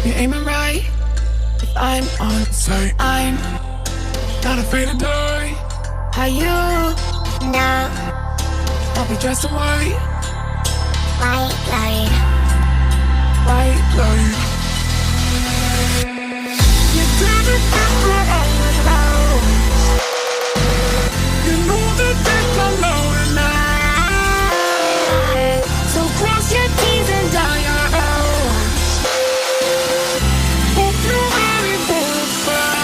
Hope you're aiming right. If I'm on sight, I'm not afraid to die. How you know? I'll be dressed in white. White light. White light. You didn't remember I was around. You know that things are low tonight. So cross your T's and dot your O's. Hope you're ready for a fight.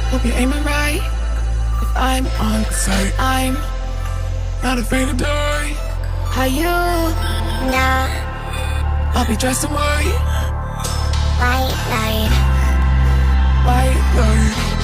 Hope you're aiming right. If I'm on sight, I'm not afraid to die. How you know? I'll be dressed in white. White light. White light.